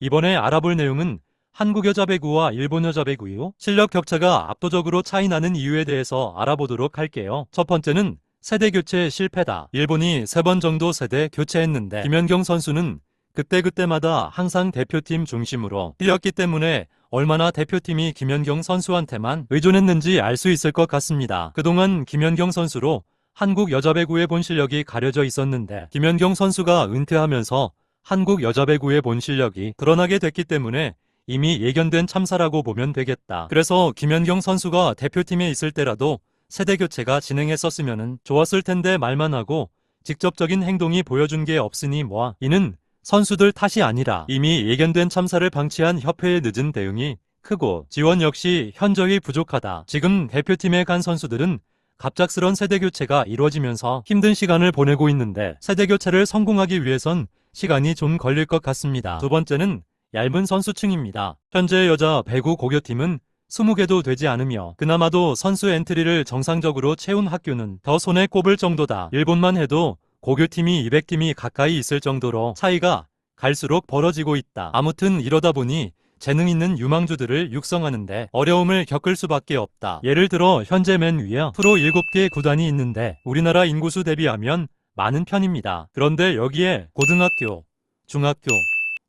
이번에 알아볼 내용은 한국 여자 배구와 일본 여자 배구요. 실력 격차가 압도적으로 차이 나는 이유에 대해서 알아보도록 할게요. 첫 번째는 세대 교체 실패다. 일본이 3번 정도 세대 교체했는데 김연경 선수는 그때그때마다 항상 대표팀 중심으로 뛰었기 때문에 얼마나 대표팀이 김연경 선수한테만 의존했는지 알 수 있을 것 같습니다. 그동안 김연경 선수로 한국 여자 배구의 본 실력이 가려져 있었는데 김연경 선수가 은퇴하면서 한국 여자 배구의 본 실력이 드러나게 됐기 때문에 이미 예견된 참사라고 보면 되겠다. 그래서 김연경 선수가 대표팀에 있을 때라도 세대 교체가 진행했었으면 좋았을 텐데 말만 하고 직접적인 행동이 보여준 게 없으니 뭐야. 이는 선수들 탓이 아니라 이미 예견된 참사를 방치한 협회의 늦은 대응이 크고 지원 역시 현저히 부족하다. 지금 대표팀에 간 선수들은 갑작스런 세대교체가 이루어지면서 힘든 시간을 보내고 있는데 세대교체를 성공하기 위해선 시간이 좀 걸릴 것 같습니다. 두 번째는 얇은 선수층입니다. 현재 여자 배구 고교팀은 20개도 되지 않으며 그나마도 선수 엔트리를 정상적으로 채운 학교는 더 손에 꼽을 정도다. 일본만 해도 고교팀이 200팀이 가까이 있을 정도로 차이가 갈수록 벌어지고 있다. 아무튼 이러다 보니 재능 있는 유망주들을 육성하는데 어려움을 겪을 수밖에 없다. 예를 들어 현재 맨 위에 프로 7개 구단이 있는데 우리나라 인구수 대비하면 많은 편입니다. 그런데 여기에 고등학교, 중학교,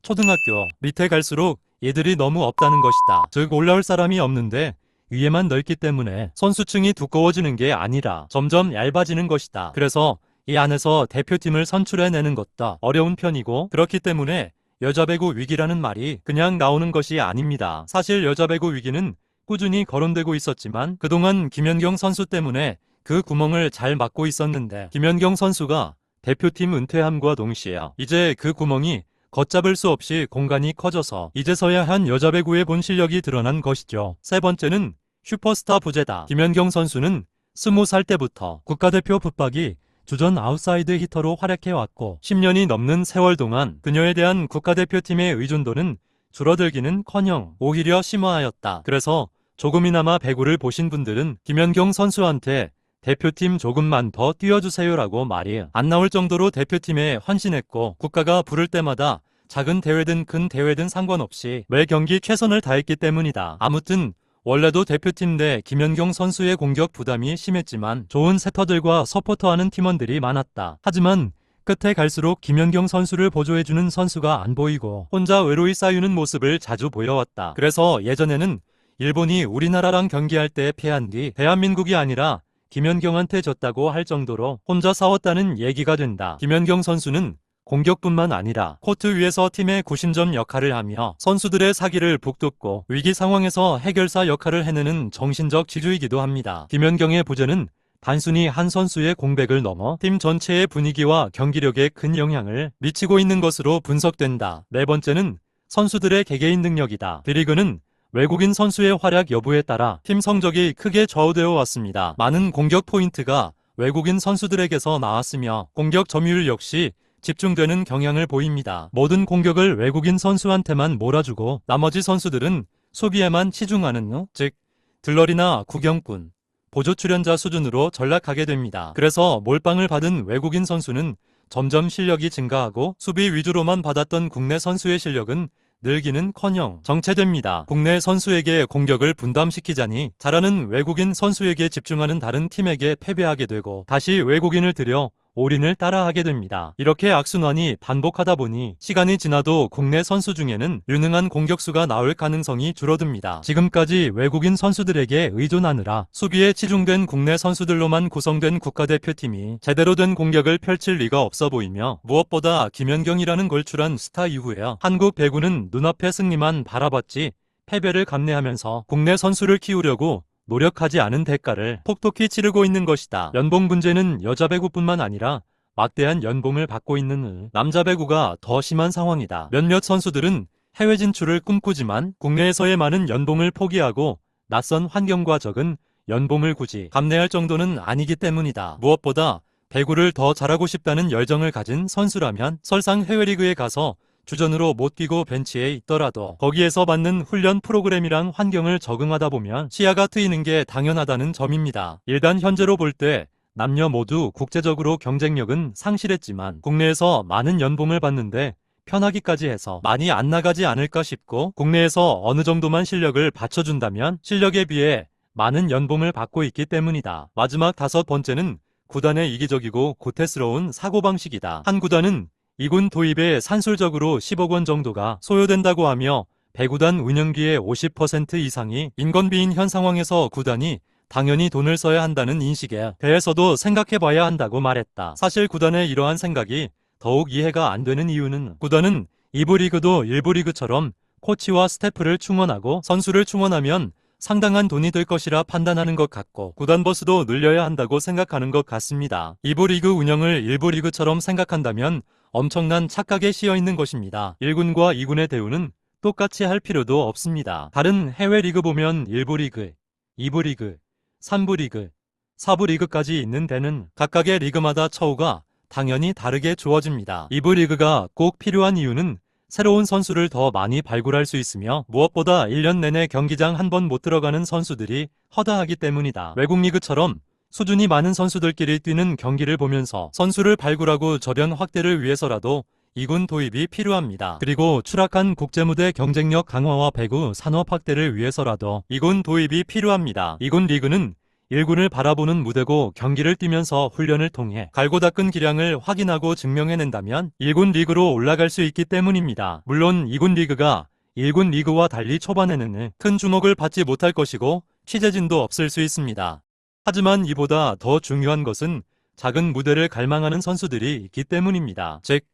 초등학교 밑에 갈수록 얘들이 너무 없다는 것이다. 즉 올라올 사람이 없는데 위에만 넓기 때문에 선수층이 두꺼워지는 게 아니라 점점 얇아지는 것이다. 그래서 이 안에서 대표팀을 선출해내는 것도 어려운 편이고 그렇기 때문에 여자 배구 위기라는 말이 그냥 나오는 것이 아닙니다. 사실 여자 배구 위기는 꾸준히 거론되고 있었지만 그동안 김연경 선수 때문에 그 구멍을 잘 막고 있었는데 김연경 선수가 대표팀 은퇴함과 동시에 이제 그 구멍이 걷잡을 수 없이 공간이 커져서 이제서야 한 여자 배구의 본 실력이 드러난 것이죠. 세 번째는 슈퍼스타 부재다. 김연경 선수는 20살 때부터 국가대표 붙박이 주전 아웃사이드 히터로 활약해왔고 10년이 넘는 세월 동안 그녀에 대한 국가대표팀의 의존도는 줄어들기는커녕 오히려 심화하였다. 그래서 조금이나마 배구를 보신 분들은 김연경 선수한테 대표팀 조금만 더 뛰어주세요라고 말이 안 나올 정도로 대표팀에 헌신했고 국가가 부를 때마다 작은 대회든 큰 대회든 상관없이 매 경기 최선을 다했기 때문이다. 아무튼 원래도 대표팀 내 김연경 선수의 공격 부담이 심했지만 좋은 세터들과 서포터하는 팀원들이 많았다. 하지만 끝에 갈수록 김연경 선수를 보조해주는 선수가 안 보이고 혼자 외로이 쌓이는 모습을 자주 보여왔다. 그래서 예전에는 일본이 우리나라랑 경기할 때 패한 뒤 대한민국이 아니라 김연경한테 졌다고 할 정도로 혼자 싸웠다는 얘기가 된다. 김연경 선수는 공격뿐만 아니라 코트 위에서 팀의 구심점 역할을 하며 선수들의 사기를 북돋고 위기 상황에서 해결사 역할을 해내는 정신적 지주이기도 합니다. 김연경의 부재는 단순히 한 선수의 공백을 넘어 팀 전체의 분위기와 경기력에 큰 영향을 미치고 있는 것으로 분석된다. 네 번째는 선수들의 개개인 능력이다. B리그는 외국인 선수의 활약 여부에 따라 팀 성적이 크게 좌우되어 왔습니다. 많은 공격 포인트가 외국인 선수들에게서 나왔으며 공격 점유율 역시 집중되는 경향을 보입니다. 모든 공격을 외국인 선수한테만 몰아주고 나머지 선수들은 수비에만 치중하는 즉 들러리나 구경꾼, 보조 출연자 수준으로 전락하게 됩니다. 그래서 몰빵을 받은 외국인 선수는 점점 실력이 증가하고 수비 위주로만 받았던 국내 선수의 실력은 늘기는커녕 정체됩니다. 국내 선수에게 공격을 분담시키자니 잘하는 외국인 선수에게 집중하는 다른 팀에게 패배하게 되고 다시 외국인을 들여 올인을 따라하게 됩니다. 이렇게 악순환이 반복하다 보니 시간이 지나도 국내 선수 중에는 유능한 공격수가 나올 가능성이 줄어듭니다. 지금까지 외국인 선수들에게 의존하느라 수비에 치중된 국내 선수들로만 구성된 국가대표팀이 제대로 된 공격을 펼칠 리가 없어 보이며 무엇보다 김연경이라는 걸출한 스타 이후에 한국 배구는 눈앞의 승리만 바라봤지 패배를 감내하면서 국내 선수를 키우려고 노력하지 않은 대가를 톡톡히 치르고 있는 것이다. 연봉 문제는 여자 배구뿐만 아니라 막대한 연봉을 받고 있는 남자 배구가 더 심한 상황이다. 몇몇 선수들은 해외 진출을 꿈꾸지만 국내에서의 많은 연봉을 포기하고 낯선 환경과 적은 연봉을 굳이 감내할 정도는 아니기 때문이다. 무엇보다 배구를 더 잘하고 싶다는 열정을 가진 선수라면 설상 해외리그에 가서 주전으로 못 뛰고 벤치에 있더라도 거기에서 받는 훈련 프로그램이랑 환경을 적응하다 보면 시야가 트이는 게 당연하다는 점입니다. 일단 현재로 볼 때 남녀 모두 국제적으로 경쟁력은 상실했지만 국내에서 많은 연봉을 받는데 편하기까지 해서 많이 안 나가지 않을까 싶고, 국내에서 어느 정도만 실력을 받쳐준다면 실력에 비해 많은 연봉을 받고 있기 때문이다. 마지막 5번째는 구단의 이기적이고 고태스러운 사고방식이다. 한 구단은 2군 도입에 산술적으로 10억 원 정도가 소요된다고 하며, 배구단 운영비의 50% 이상이 인건비인 현 상황에서 구단이 당연히 돈을 써야 한다는 인식에 대해서도 생각해봐야 한다고 말했다. 사실 구단의 이러한 생각이 더욱 이해가 안 되는 이유는, 구단은 2부 리그도 1부 리그처럼 코치와 스태프를 충원하고 선수를 충원하면 상당한 돈이 될 것이라 판단하는 것 같고, 구단 버스도 늘려야 한다고 생각하는 것 같습니다. 2부 리그 운영을 1부 리그처럼 생각한다면 엄청난 착각에 씌여 있는 것입니다. 1군과 2군의 대우는 똑같이 할 필요도 없습니다. 다른 해외 리그 보면 1부 리그, 2부 리그, 3부 리그, 4부 리그까지 있는 데는 각각의 리그마다 처우가 당연히 다르게 주어집니다. 2부 리그가 꼭 필요한 이유는 새로운 선수를 더 많이 발굴할 수 있으며, 무엇보다 1년 내내 경기장 한 번 못 들어가는 선수들이 허다하기 때문이다. 외국 리그처럼 수준이 많은 선수들끼리 뛰는 경기를 보면서 선수를 발굴하고 저변 확대를 위해서라도 2군 도입이 필요합니다. 그리고 추락한 국제무대 경쟁력 강화와 배구 산업 확대를 위해서라도 2군 도입이 필요합니다. 2군 리그는 1군을 바라보는 무대고, 경기를 뛰면서 훈련을 통해 갈고 닦은 기량을 확인하고 증명해낸다면 1군 리그로 올라갈 수 있기 때문입니다. 물론 2군 리그가 1군 리그와 달리 초반에는 큰 주목을 받지 못할 것이고 취재진도 없을 수 있습니다. 하지만 이보다 더 중요한 것은 작은 무대를 갈망하는 선수들이 있기 때문입니다. 즉,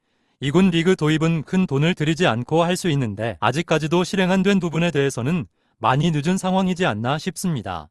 2군 리그 도입은 큰 돈을 들이지 않고 할 수 있는데, 아직까지도 실행 안 된 부분에 대해서는 많이 늦은 상황이지 않나 싶습니다.